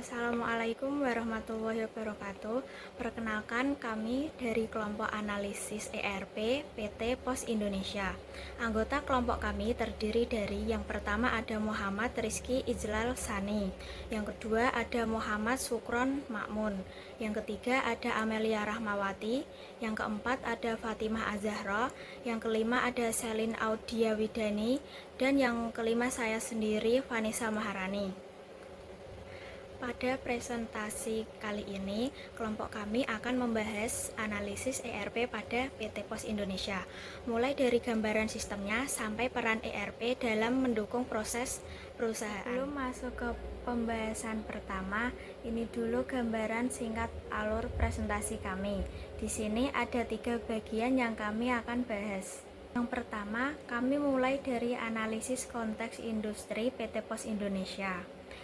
Assalamualaikum warahmatullahi wabarakatuh. Perkenalkan, kami dari kelompok analisis ERP PT Pos Indonesia. Anggota kelompok kami terdiri dari yang pertama ada Muhammad Rizky Ijlal Sani, yang kedua ada Muhammad Sukron Makmun, yang ketiga ada Amelia Rahmawati, yang keempat ada Fatimah Azahra, yang kelima ada Selin Audia Widani, dan yang kelima saya sendiri Vanessa Maharani. Pada presentasi kali ini, kelompok kami akan membahas analisis ERP pada PT Pos Indonesia, mulai dari gambaran sistemnya sampai peran ERP dalam mendukung proses perusahaan. Sebelum masuk ke pembahasan pertama, ini dulu gambaran singkat alur presentasi kami. Di sini ada 3 bagian yang kami akan bahas. Yang pertama, kami mulai dari analisis konteks industri PT Pos Indonesia.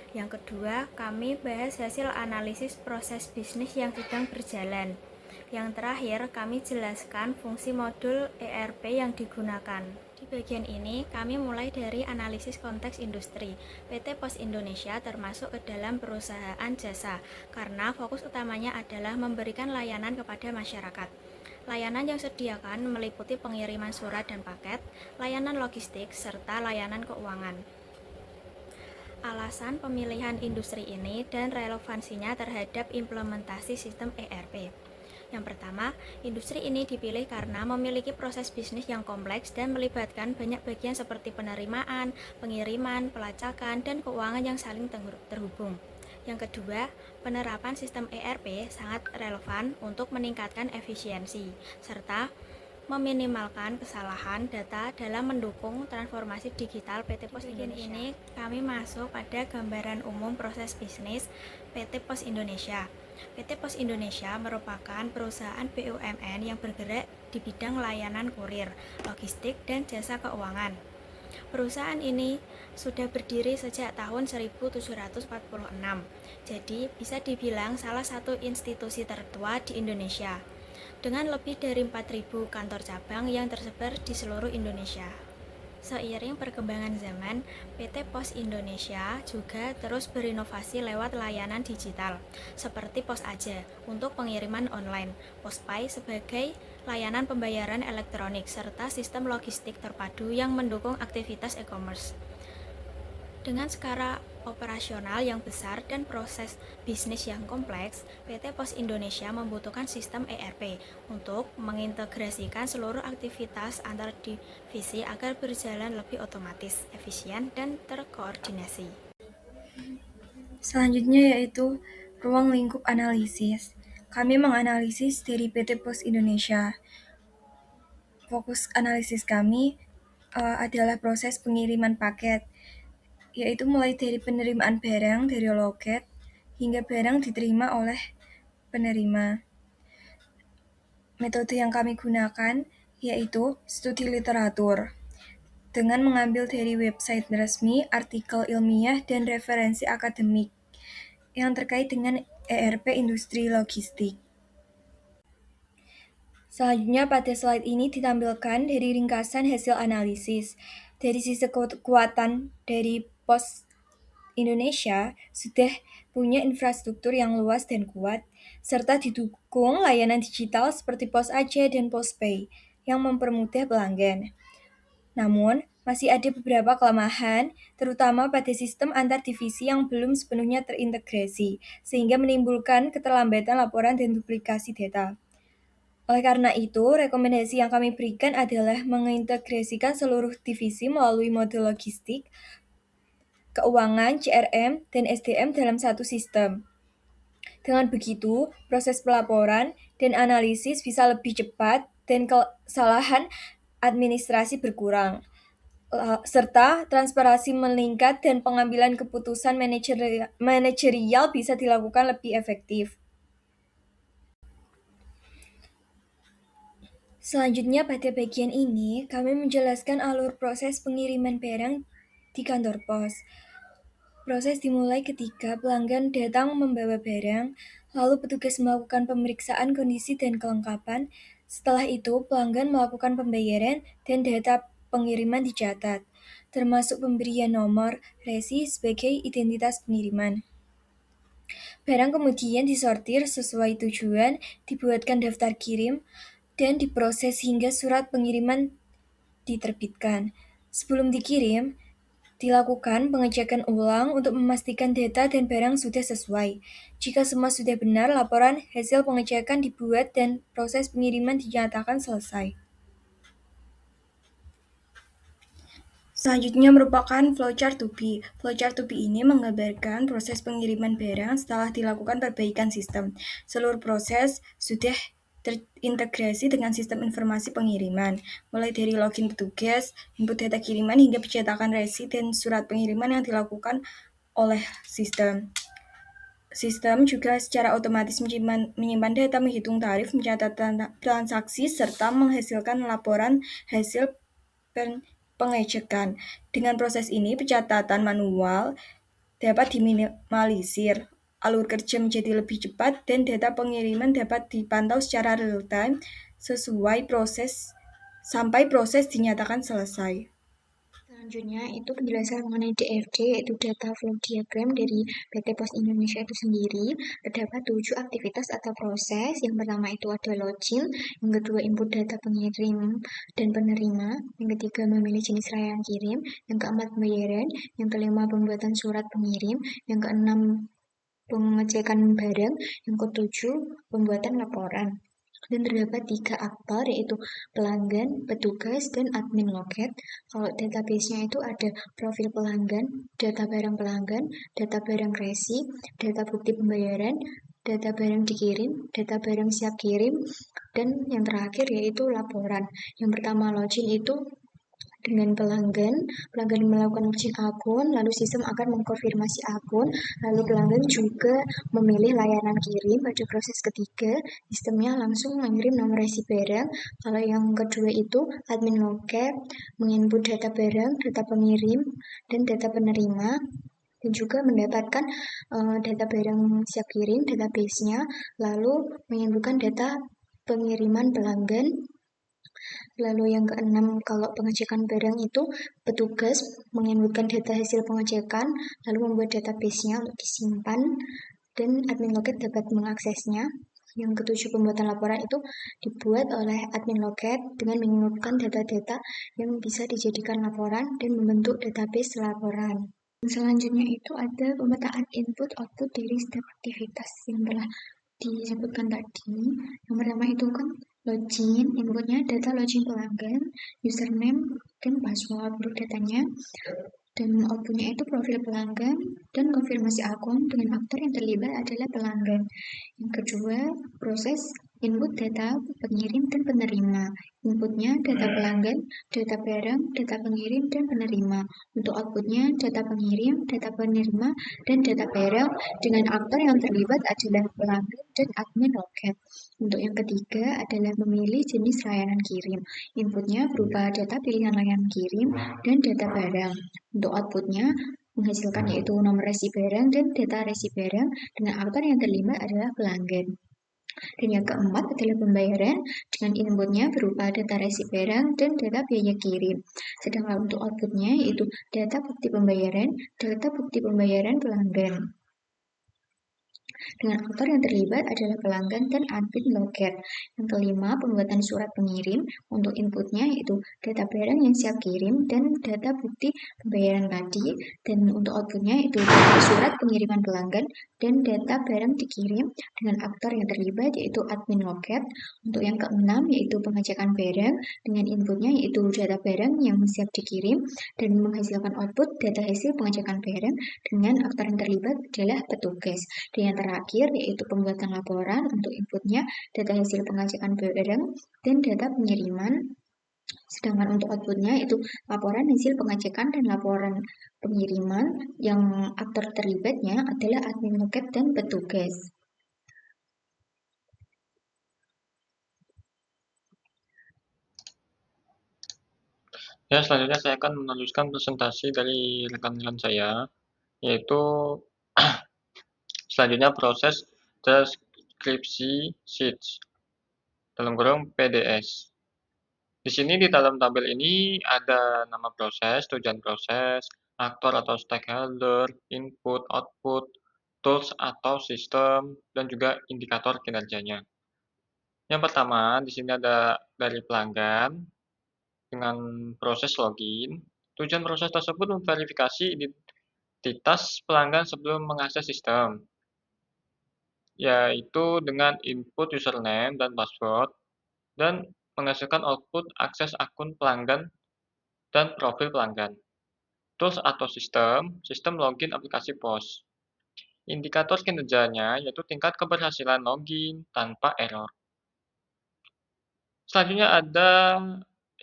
Yang kedua, kami bahas hasil analisis proses bisnis yang sedang berjalan. Yang terakhir, kami jelaskan fungsi modul ERP yang digunakan. Di bagian ini, kami mulai dari analisis konteks industri. PT Pos Indonesia termasuk ke dalam perusahaan jasa, karena fokus utamanya adalah memberikan layanan kepada masyarakat. Layanan yang disediakan meliputi pengiriman surat dan paket, layanan logistik, serta layanan keuangan. Alasan pemilihan industri ini dan relevansinya terhadap implementasi sistem ERP. Yang pertama, industri ini dipilih karena memiliki proses bisnis yang kompleks dan melibatkan banyak bagian seperti penerimaan, pengiriman, pelacakan, dan keuangan yang saling terhubung. Yang kedua, penerapan sistem ERP sangat relevan untuk meningkatkan efisiensi, serta meminimalkan kesalahan data dalam mendukung transformasi digital PT Pos Indonesia. Ini kami masuk pada gambaran umum proses bisnis PT Pos Indonesia. PT Pos Indonesia merupakan perusahaan BUMN yang bergerak di bidang layanan kurir, logistik, dan jasa keuangan. Perusahaan ini sudah berdiri sejak tahun 1746, jadi bisa dibilang salah satu institusi tertua di Indonesia, dengan lebih dari 4.000 kantor cabang yang tersebar di seluruh Indonesia. Seiring perkembangan zaman, PT Pos Indonesia juga terus berinovasi lewat layanan digital, seperti Pos Aja untuk pengiriman online, PosPay sebagai layanan pembayaran elektronik, serta sistem logistik terpadu yang mendukung aktivitas e-commerce. Dengan skala operasional yang besar dan proses bisnis yang kompleks, PT Pos Indonesia membutuhkan sistem ERP untuk mengintegrasikan seluruh aktivitas antar divisi agar berjalan lebih otomatis, efisien, dan terkoordinasi. Selanjutnya yaitu ruang lingkup analisis. Kami menganalisis dari PT Pos Indonesia. Fokus analisis kami adalah proses pengiriman paket, yaitu mulai dari penerimaan barang dari loket hingga barang diterima oleh penerima. Metode yang kami gunakan yaitu studi literatur, dengan mengambil dari website resmi, artikel ilmiah, dan referensi akademik yang terkait dengan ERP industri logistik. Selanjutnya pada slide ini ditampilkan dari ringkasan hasil analisis. Dari sisi kekuatan dari Pos Indonesia sudah punya infrastruktur yang luas dan kuat, serta didukung layanan digital seperti Pos Aja dan PosPay yang mempermudah pelanggan. Namun, masih ada beberapa kelemahan, terutama pada sistem antar divisi yang belum sepenuhnya terintegrasi, sehingga menimbulkan keterlambatan laporan dan duplikasi data. Oleh karena itu, rekomendasi yang kami berikan adalah mengintegrasikan seluruh divisi melalui model logistik, keuangan, CRM, dan SDM dalam satu sistem. Dengan begitu, proses pelaporan dan analisis bisa lebih cepat dan kesalahan administrasi berkurang, serta transparansi meningkat dan pengambilan keputusan manajerial bisa dilakukan lebih efektif. Selanjutnya pada bagian ini, kami menjelaskan alur proses pengiriman barang di kantor pos. Proses dimulai ketika pelanggan datang membawa barang, lalu petugas melakukan pemeriksaan kondisi dan kelengkapan. Setelah itu, pelanggan melakukan pembayaran dan data pengiriman dicatat, termasuk pemberian nomor resi sebagai identitas pengiriman. Barang kemudian disortir sesuai tujuan, dibuatkan daftar kirim, dan diproses hingga surat pengiriman diterbitkan. Sebelum dikirim, dilakukan pengecekan ulang untuk memastikan data dan barang sudah sesuai. Jika semua sudah benar, laporan hasil pengecekan dibuat dan proses pengiriman dinyatakan selesai. Selanjutnya merupakan flowchart to be. Flowchart to be ini menggambarkan proses pengiriman barang setelah dilakukan perbaikan sistem. Seluruh proses sudah terintegrasi dengan sistem informasi pengiriman, mulai dari login petugas, input data kiriman, hingga pencetakan resi dan surat pengiriman yang dilakukan oleh sistem. Sistem juga secara otomatis menyimpan data, menghitung tarif, mencatat transaksi, serta menghasilkan laporan hasil pengecekan. Dengan proses ini, pencatatan manual dapat diminimalisir, alur kerja menjadi lebih cepat, dan data pengiriman dapat dipantau secara real-time sesuai proses sampai proses dinyatakan selesai. Selanjutnya itu penjelasan mengenai DFD, yaitu Data Flow Diagram dari PT Pos Indonesia itu sendiri. Terdapat 7 aktivitas atau proses. Yang pertama itu ada login, yang kedua input data pengirim dan penerima, yang ketiga memilih jenis layanan kirim, yang keempat pembayaran, yang kelima pembuatan surat pengirim, yang keenam pengecekan barang, yang ketujuh pembuatan laporan. Dan terdapat 3 aktor, yaitu pelanggan, petugas, dan admin loket. Kalau database-nya itu ada profil pelanggan, data barang pelanggan, data barang resi, data bukti pembayaran, data barang dikirim, data barang siap kirim, dan yang terakhir yaitu laporan. Yang pertama login itu dengan pelanggan melakukan login akun, lalu sistem akan mengkonfirmasi akun, lalu pelanggan juga memilih layanan kirim. Pada proses ketiga, sistemnya langsung mengirim nomor resi barang. Kalau yang kedua itu admin loket menginput data barang, data pengirim, dan data penerima, dan juga mendapatkan data barang siap kirim, database-nya, lalu menginputkan data pengiriman pelanggan. Lalu yang keenam, kalau pengecekan barang itu petugas menginputkan data hasil pengecekan, lalu membuat database-nya untuk disimpan, dan admin loket dapat mengaksesnya. Yang ketujuh, pembuatan laporan itu dibuat oleh admin loket dengan menginputkan data-data yang bisa dijadikan laporan dan membentuk database laporan. Selanjutnya itu ada pemetaan input output dari setiap aktivitas yang telah disebutkan tadi. Yang pertama itu kan login, inputnya data login pelanggan, username, dan password untuk datanya. Dan outputnya itu profil pelanggan dan konfirmasi akun dengan aktor yang terlibat adalah pelanggan. Yang kedua, proses input data pengirim dan penerima. Inputnya data pelanggan, data barang, data pengirim, dan penerima. Untuk outputnya data pengirim, data penerima, dan data barang dengan aktor yang terlibat adalah pelanggan dan admin loket. Untuk yang ketiga adalah memilih jenis layanan kirim. Inputnya berupa data pilihan layanan kirim dan data barang. Untuk outputnya menghasilkan yaitu nomor resi barang dan data resi barang dengan aktor yang terlibat adalah pelanggan. Dan yang keempat adalah pembayaran dengan inputnya berupa data resi barang dan data biaya kirim. Sedangkan untuk outputnya yaitu data bukti pembayaran pelanggan. Dengan aktor yang terlibat adalah pelanggan dan admin loket. Yang kelima, pembuatan surat pengirim. Untuk inputnya yaitu data barang yang siap kirim dan data bukti pembayaran tadi. Dan untuk outputnya itu surat pengiriman pelanggan dan data barang dikirim dengan aktor yang terlibat yaitu admin loket. Untuk yang keenam yaitu pengecekan barang dengan inputnya yaitu data barang yang siap dikirim dan menghasilkan output data hasil pengecekan barang dengan aktor yang terlibat adalah petugas. Dan yang terakhir yaitu pembuatan laporan. Untuk inputnya data hasil pengecekan barang dan data pengiriman. Sedangkan untuk outputnya itu laporan hasil pengecekan dan laporan pengiriman yang aktor terlibatnya adalah admin loket dan petugas. Ya, selanjutnya saya akan menuliskan presentasi dari rekan-rekan saya, yaitu selanjutnya proses deskripsi sheets dalam kurung PDS. Di sini di dalam tabel ini ada nama proses, tujuan proses, aktor atau stakeholder, input, output, tools atau sistem, dan juga indikator kinerjanya. Yang pertama, di sini ada dari pelanggan dengan proses login. Tujuan proses tersebut memverifikasi identitas pelanggan sebelum mengakses sistem, yaitu dengan input username dan password, dan menghasilkan output akses akun pelanggan dan profil pelanggan. Tools atau sistem login aplikasi POS. Indikator kinerjanya yaitu tingkat keberhasilan login tanpa error. Selanjutnya ada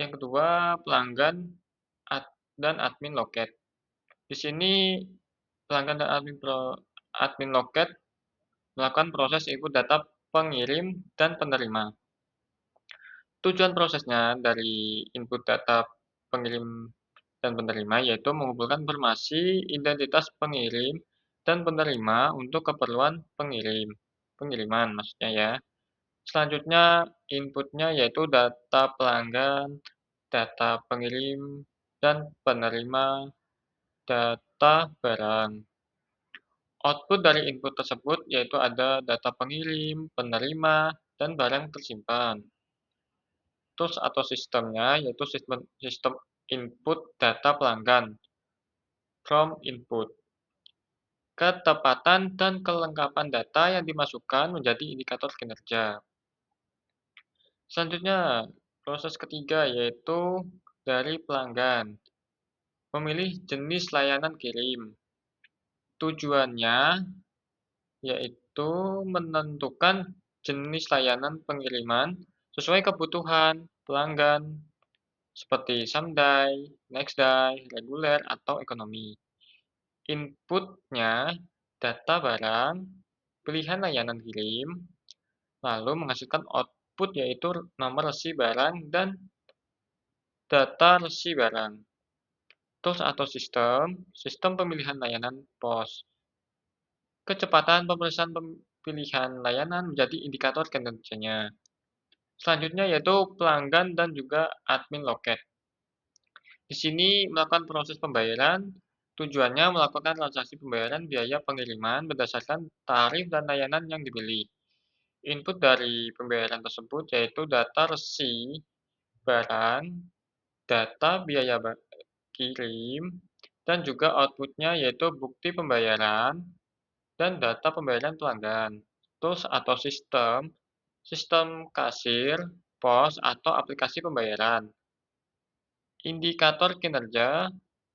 yang kedua, pelanggan dan admin loket. Di sini pelanggan dan admin loket melakukan proses input data pengirim dan penerima. Tujuan prosesnya dari input data pengirim dan penerima yaitu mengumpulkan informasi identitas pengirim dan penerima untuk keperluan pengiriman maksudnya ya. Selanjutnya inputnya yaitu data pelanggan, data pengirim, dan penerima data barang. Output dari input tersebut yaitu ada data pengirim, penerima, dan barang tersimpan. Tools atau sistemnya yaitu sistem input data pelanggan from input. Ketepatan dan kelengkapan data yang dimasukkan menjadi indikator kinerja. Selanjutnya, proses ketiga yaitu dari pelanggan. Memilih jenis layanan kirim. Tujuannya yaitu menentukan jenis layanan pengiriman sesuai kebutuhan pelanggan seperti someday, nextday, reguler, atau ekonomi. Inputnya data barang, pilihan layanan kirim, lalu menghasilkan output yaitu nomor resi barang dan data resi barang. Tools atau sistem pemilihan layanan POS. Kecepatan pemeriksaan pilihan layanan menjadi indikator kinerjanya. Selanjutnya yaitu pelanggan dan juga admin loket. Di sini melakukan proses pembayaran, tujuannya melakukan transaksi pembayaran biaya pengiriman berdasarkan tarif dan layanan yang dipilih. Input dari pembayaran tersebut yaitu data resi barang, data biaya kirim, dan juga outputnya yaitu bukti pembayaran dan data pembayaran pelanggan. Tools atau sistem kasir, pos, atau aplikasi pembayaran. Indikator kinerja,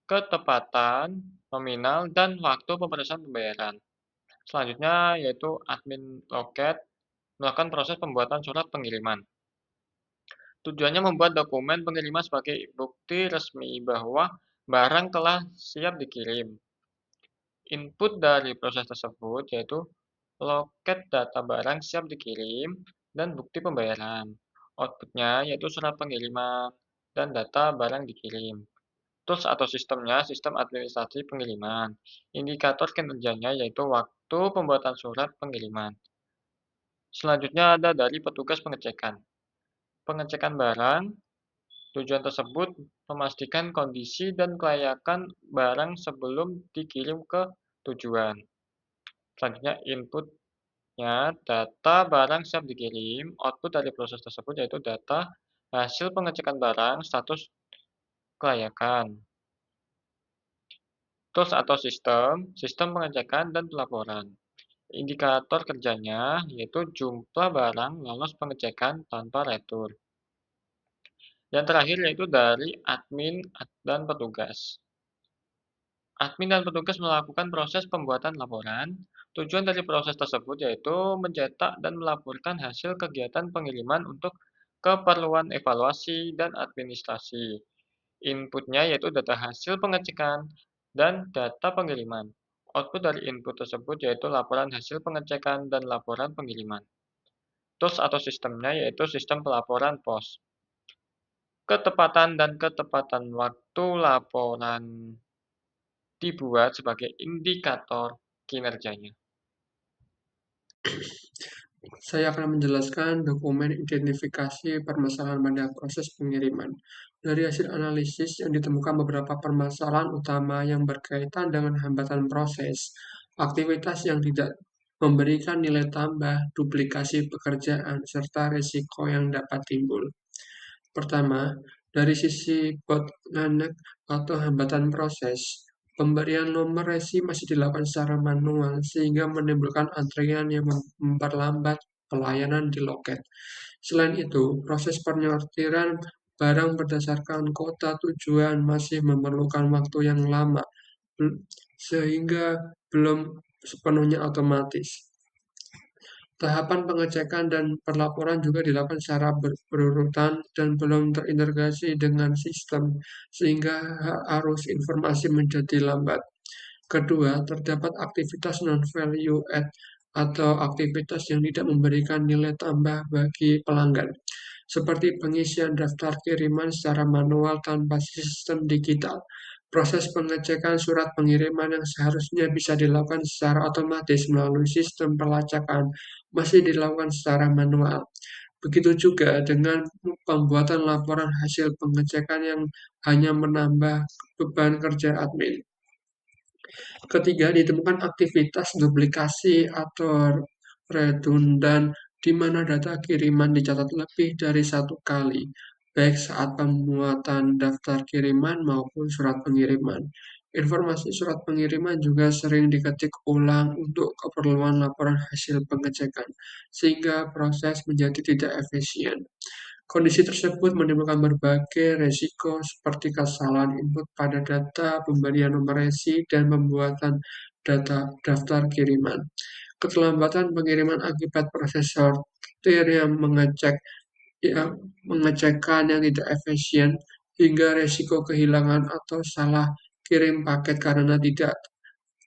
ketepatan, nominal, dan waktu pemeriksaan pembayaran. Selanjutnya yaitu admin loket melakukan proses pembuatan surat pengiriman. Tujuannya membuat dokumen pengiriman sebagai bukti resmi bahwa barang telah siap dikirim. Input dari proses tersebut yaitu loket data barang siap dikirim dan bukti pembayaran. Outputnya yaitu surat pengiriman dan data barang dikirim. Tools atau sistemnya sistem administrasi pengiriman. Indikator kinerjanya yaitu waktu pembuatan surat pengiriman. Selanjutnya ada dari petugas pengecekan. Pengecekan barang, tujuan tersebut memastikan kondisi dan kelayakan barang sebelum dikirim ke tujuan. Selanjutnya inputnya data barang siap dikirim, output dari proses tersebut yaitu data hasil pengecekan barang, status kelayakan. Tools atau sistem pengecekan dan pelaporan. Indikator kerjanya yaitu jumlah barang lolos pengecekan tanpa retur. Yang terakhir yaitu dari admin dan petugas. Admin dan petugas melakukan proses pembuatan laporan. Tujuan dari proses tersebut yaitu mencetak dan melaporkan hasil kegiatan pengiriman untuk keperluan evaluasi dan administrasi. Inputnya yaitu data hasil pengecekan dan data pengiriman. Output dari input tersebut yaitu laporan hasil pengecekan dan laporan pengiriman. Tools atau sistemnya yaitu sistem pelaporan POS. Ketepatan dan ketepatan waktu laporan dibuat sebagai indikator kinerjanya. Saya akan menjelaskan dokumen identifikasi permasalahan pada proses pengiriman. Dari hasil analisis yang ditemukan beberapa permasalahan utama yang berkaitan dengan hambatan proses aktivitas yang tidak memberikan nilai tambah, duplikasi pekerjaan, serta risiko yang dapat timbul. Pertama, dari sisi bottleneck atau hambatan proses, pemberian nomor resi masih dilakukan secara manual sehingga menimbulkan antrian yang memperlambat pelayanan di loket. Selain itu, proses penyortiran barang berdasarkan kota tujuan masih memerlukan waktu yang lama, sehingga belum sepenuhnya otomatis. Tahapan pengecekan dan pelaporan juga dilakukan secara berurutan dan belum terintegrasi dengan sistem, sehingga arus informasi menjadi lambat. Kedua, terdapat aktivitas non-value add atau aktivitas yang tidak memberikan nilai tambah bagi pelanggan, seperti pengisian daftar kiriman secara manual tanpa sistem digital. Proses pengecekan surat pengiriman yang seharusnya bisa dilakukan secara otomatis melalui sistem pelacakan masih dilakukan secara manual. Begitu juga dengan pembuatan laporan hasil pengecekan yang hanya menambah beban kerja admin. Ketiga, ditemukan aktivitas duplikasi atau redundan di mana data kiriman dicatat lebih dari satu kali, baik saat pemuatan daftar kiriman maupun surat pengiriman. Informasi surat pengiriman juga sering diketik ulang untuk keperluan laporan hasil pengecekan, sehingga proses menjadi tidak efisien. Kondisi tersebut menimbulkan berbagai resiko seperti kesalahan input pada data, pemberian nomor resi, dan pembuatan daftar kiriman. Keterlambatan pengiriman akibat proses sortir yang mengecekkan yang tidak efisien, hingga resiko kehilangan atau salah kirim paket karena tidak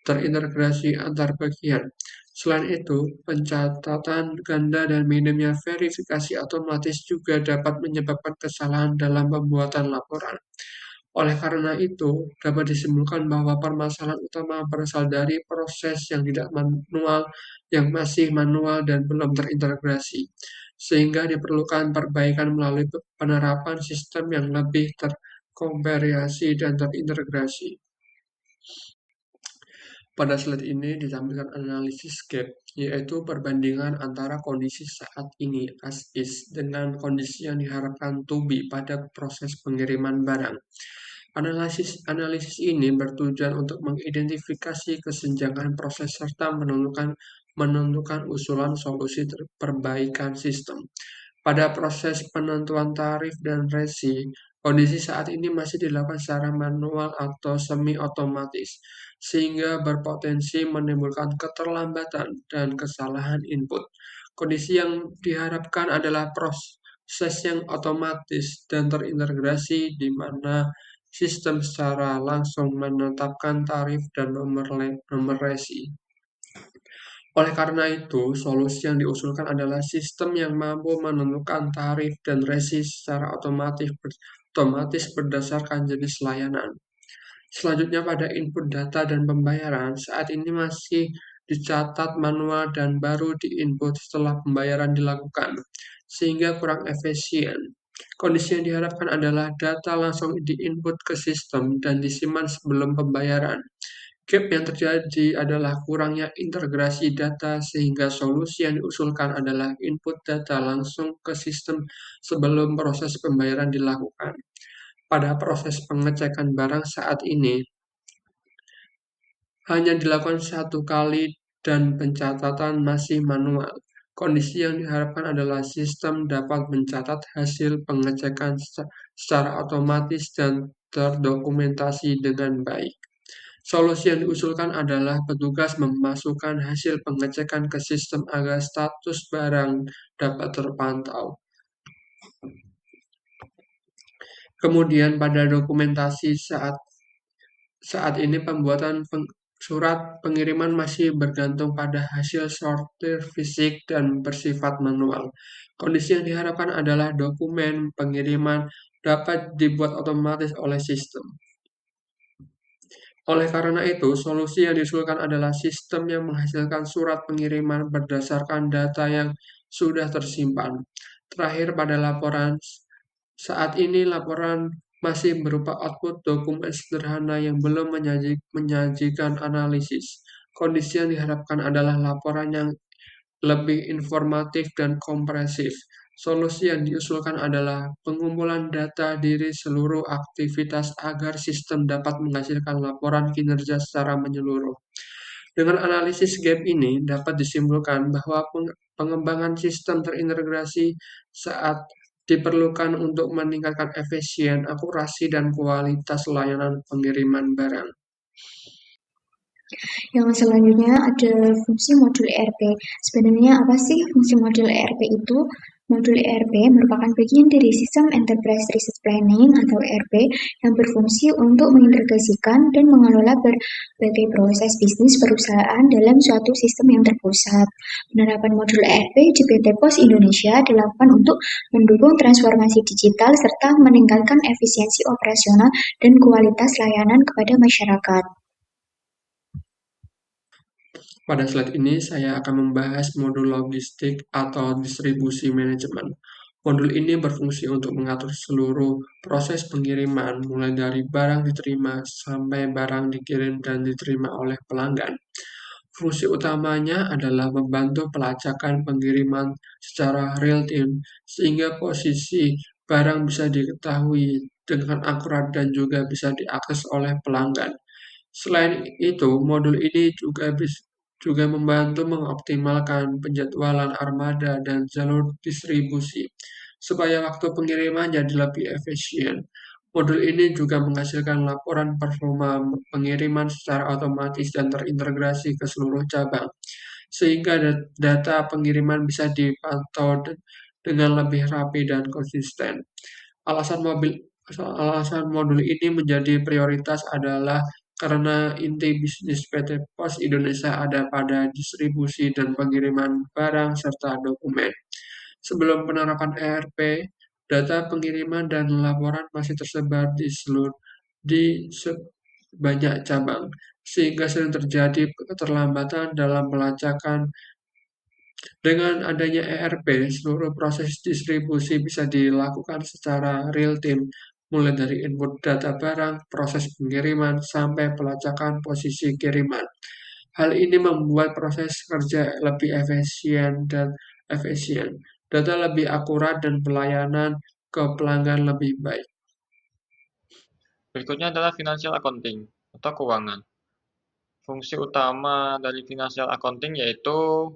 terintegrasi antar bagian. Selain itu, pencatatan ganda dan minimnya verifikasi otomatis juga dapat menyebabkan kesalahan dalam pembuatan laporan. Oleh karena itu, dapat disimpulkan bahwa permasalahan utama berasal dari proses yang tidak manual, yang masih manual dan belum terintegrasi, sehingga diperlukan perbaikan melalui penerapan sistem yang lebih terkomparasi dan terintegrasi. Pada slide ini ditampilkan analisis gap, yaitu perbandingan antara kondisi saat ini as is dengan kondisi yang diharapkan to be pada proses pengiriman barang. Analisis ini bertujuan untuk mengidentifikasi kesenjangan proses serta menentukan usulan solusi perbaikan sistem. Pada proses penentuan tarif dan resi, kondisi saat ini masih dilakukan secara manual atau semi-otomatis, sehingga berpotensi menimbulkan keterlambatan dan kesalahan input. Kondisi yang diharapkan adalah proses yang otomatis dan terintegrasi di mana sistem secara langsung menetapkan tarif dan nomor resi. Oleh karena itu, solusi yang diusulkan adalah sistem yang mampu menentukan tarif dan resi secara otomatis berdasarkan jenis layanan. Selanjutnya pada input data dan pembayaran, saat ini masih dicatat manual dan baru diinput setelah pembayaran dilakukan, sehingga kurang efisien. Kondisi yang diharapkan adalah data langsung diinput ke sistem dan disimpan sebelum pembayaran. Gap yang terjadi adalah kurangnya integrasi data sehingga solusi yang diusulkan adalah input data langsung ke sistem sebelum proses pembayaran dilakukan. Pada proses pengecekan barang saat ini, hanya dilakukan satu kali dan pencatatan masih manual. Kondisi yang diharapkan adalah sistem dapat mencatat hasil pengecekan secara otomatis dan terdokumentasi dengan baik. Solusi yang diusulkan adalah petugas memasukkan hasil pengecekan ke sistem agar status barang dapat terpantau. Kemudian pada dokumentasi saat ini pembuatan surat pengiriman masih bergantung pada hasil sortir fisik dan bersifat manual. Kondisi yang diharapkan adalah dokumen pengiriman dapat dibuat otomatis oleh sistem. Oleh karena itu, solusi yang diusulkan adalah sistem yang menghasilkan surat pengiriman berdasarkan data yang sudah tersimpan. Terakhir pada laporan, saat ini laporan masih berupa output dokumen sederhana yang belum menyajikan analisis. Kondisi yang diharapkan adalah laporan yang lebih informatif dan kompresif. Solusi yang diusulkan adalah pengumpulan data dari seluruh aktivitas agar sistem dapat menghasilkan laporan kinerja secara menyeluruh. Dengan analisis gap ini dapat disimpulkan bahwa pengembangan sistem terintegrasi saat diperlukan untuk meningkatkan efisien, akurasi, dan kualitas layanan pengiriman barang. Yang selanjutnya ada fungsi modul ERP. Sebenarnya apa sih fungsi modul ERP itu? Modul ERP merupakan bagian dari sistem Enterprise Resource Planning atau ERP yang berfungsi untuk mengintegrasikan dan mengelola berbagai proses bisnis perusahaan dalam suatu sistem yang terpusat. Penerapan modul ERP di PT Pos Indonesia dilakukan untuk mendukung transformasi digital serta meningkatkan efisiensi operasional dan kualitas layanan kepada masyarakat. Pada slide ini saya akan membahas modul logistik atau distribusi manajemen. Modul ini berfungsi untuk mengatur seluruh proses pengiriman, mulai dari barang diterima sampai barang dikirim dan diterima oleh pelanggan. Fungsi utamanya adalah membantu pelacakan pengiriman secara real-time, sehingga posisi barang bisa diketahui dengan akurat dan juga bisa diakses oleh pelanggan. Selain itu, modul ini juga membantu mengoptimalkan penjadwalan armada dan jalur distribusi, supaya waktu pengiriman jadi lebih efisien. Modul ini juga menghasilkan laporan performa pengiriman secara otomatis dan terintegrasi ke seluruh cabang, sehingga data pengiriman bisa dipantau dengan lebih rapi dan konsisten. Alasan Alasan modul ini menjadi prioritas adalah karena inti bisnis PT Pos Indonesia ada pada distribusi dan pengiriman barang serta dokumen. Sebelum penerapan ERP, data pengiriman dan laporan masih tersebar di banyak cabang, sehingga sering terjadi keterlambatan dalam pelacakan. Dengan adanya ERP, seluruh proses distribusi bisa dilakukan secara real-time, mulai dari input data barang, proses pengiriman, sampai pelacakan posisi kiriman. Hal ini membuat proses kerja lebih efisien, data lebih akurat, dan pelayanan ke pelanggan lebih baik. Berikutnya adalah financial accounting atau keuangan. Fungsi utama dari financial accounting yaitu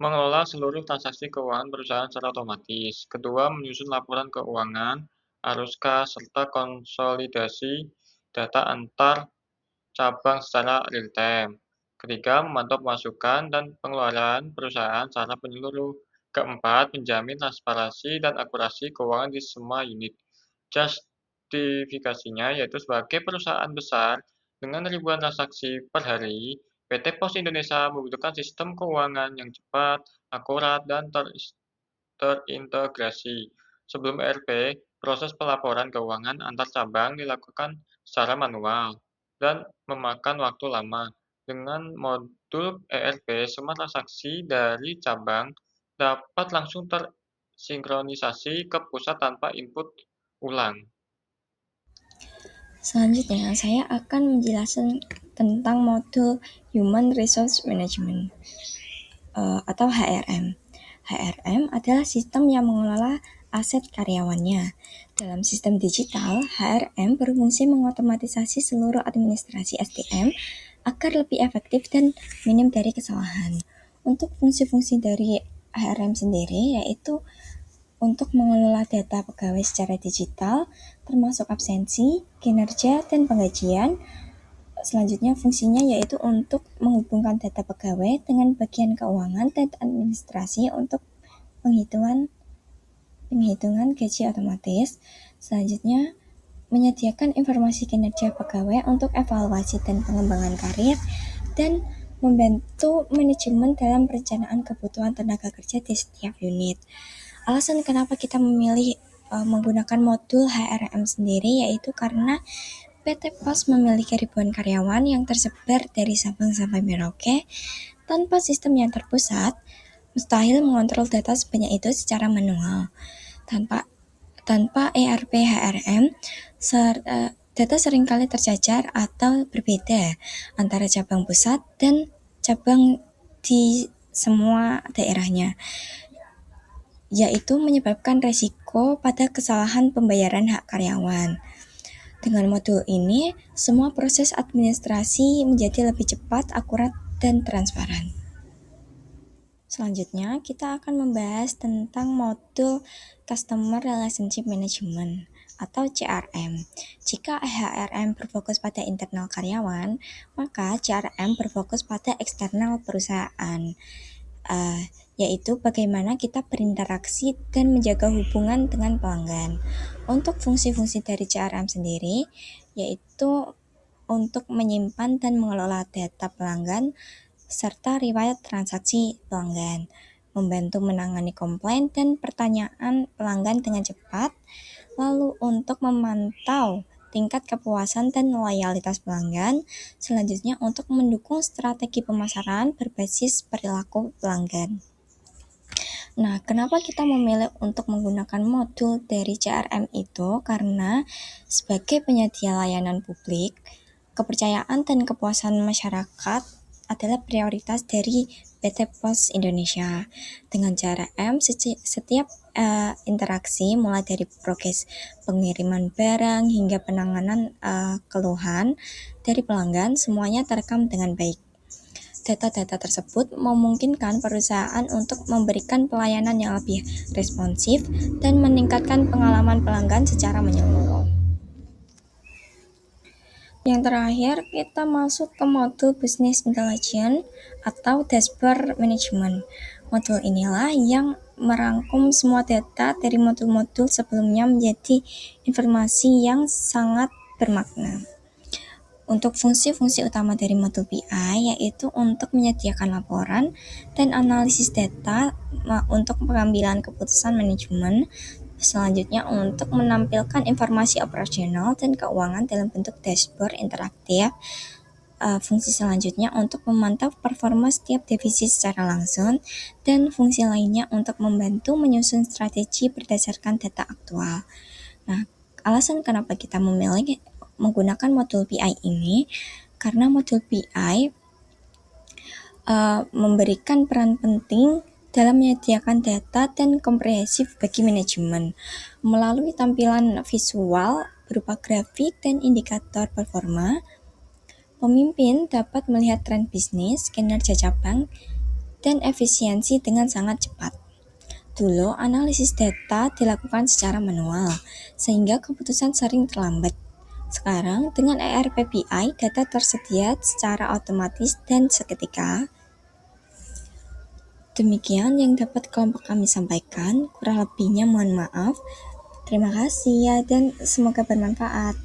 mengelola seluruh transaksi keuangan perusahaan secara otomatis. Kedua, menyusun laporan keuangan, arus kas, serta konsolidasi data antar cabang secara real-time. Ketiga, memantau pemasukan dan pengeluaran perusahaan secara menyeluruh. Keempat, menjamin transparansi dan akurasi keuangan di semua unit. Justifikasinya yaitu sebagai perusahaan besar dengan ribuan transaksi per hari, PT Pos Indonesia membutuhkan sistem keuangan yang cepat, akurat, dan terintegrasi. Sebelum ERP, proses pelaporan keuangan antar cabang dilakukan secara manual dan memakan waktu lama. Dengan modul ERP, semua transaksi dari cabang dapat langsung tersinkronisasi ke pusat tanpa input ulang. Selanjutnya, saya akan menjelaskan tentang modul Human Resource Management atau HRM. HRM adalah sistem yang mengelola aset karyawannya. Dalam sistem digital, HRM berfungsi mengotomatisasi seluruh administrasi SDM agar lebih efektif dan minim dari kesalahan. Untuk fungsi-fungsi dari HRM sendiri yaitu untuk mengelola data pegawai secara digital, termasuk absensi, kinerja, dan penggajian. Selanjutnya fungsinya yaitu untuk menghubungkan data pegawai dengan bagian keuangan dan administrasi untuk penghitungan gaji otomatis. Selanjutnya menyediakan informasi kinerja pegawai untuk evaluasi dan pengembangan karir, dan membantu manajemen dalam perencanaan kebutuhan tenaga kerja di setiap unit. Alasan kenapa kita memilih menggunakan modul HRM sendiri yaitu karena PT Pos memiliki ribuan karyawan yang tersebar dari Sabang sampai Merauke. Tanpa sistem yang terpusat, mustahil mengontrol data sebanyak itu secara manual. Tanpa ERP HRM, Data seringkali tercecer atau berbeda antara cabang pusat dan cabang di semua daerahnya, yaitu menyebabkan resiko pada kesalahan pembayaran hak karyawan. Dengan modul ini, semua proses administrasi menjadi lebih cepat, akurat, dan transparan. Selanjutnya, kita akan membahas tentang modul Customer Relationship Management atau CRM. Jika HRM berfokus pada internal karyawan, maka CRM berfokus pada eksternal perusahaan, yaitu bagaimana kita berinteraksi dan menjaga hubungan dengan pelanggan. Untuk fungsi-fungsi dari CRM sendiri, yaitu untuk menyimpan dan mengelola data pelanggan serta riwayat transaksi pelanggan, membantu menangani komplain dan pertanyaan pelanggan dengan cepat, lalu untuk memantau tingkat kepuasan dan loyalitas pelanggan, selanjutnya untuk mendukung strategi pemasaran berbasis perilaku pelanggan. Nah, kenapa kita memilih untuk menggunakan modul dari CRM itu? Karena sebagai penyedia layanan publik, kepercayaan dan kepuasan masyarakat adalah prioritas dari PT Pos Indonesia. Dengan CRM, setiap interaksi mulai dari proses pengiriman barang hingga penanganan keluhan dari pelanggan semuanya terekam dengan baik. Data-data tersebut memungkinkan perusahaan untuk memberikan pelayanan yang lebih responsif dan meningkatkan pengalaman pelanggan secara menyeluruh. Yang terakhir, kita masuk ke modul Business Intelligence atau Dashboard Management. Modul inilah yang merangkum semua data dari modul-modul sebelumnya menjadi informasi yang sangat bermakna. Untuk fungsi-fungsi utama dari modul BI yaitu untuk menyediakan laporan dan analisis data untuk pengambilan keputusan manajemen, selanjutnya untuk menampilkan informasi operasional dan keuangan dalam bentuk dashboard interaktif, fungsi selanjutnya untuk memantau performa setiap divisi secara langsung, dan fungsi lainnya untuk membantu menyusun strategi berdasarkan data aktual. Nah, alasan kenapa kita memilih menggunakan modul BI ini, karena modul BI memberikan peran penting dalam menyediakan data dan komprehensif bagi manajemen. Melalui tampilan visual berupa grafik dan indikator performa, pemimpin dapat melihat tren bisnis, kinerja cabang, dan efisiensi dengan sangat cepat. Dulu, analisis data dilakukan secara manual, sehingga keputusan sering terlambat. Sekarang, dengan ERP BI, data tersedia secara otomatis dan seketika. Demikian yang dapat kelompok kami sampaikan, kurang lebihnya mohon maaf. Terima kasih ya, dan semoga bermanfaat.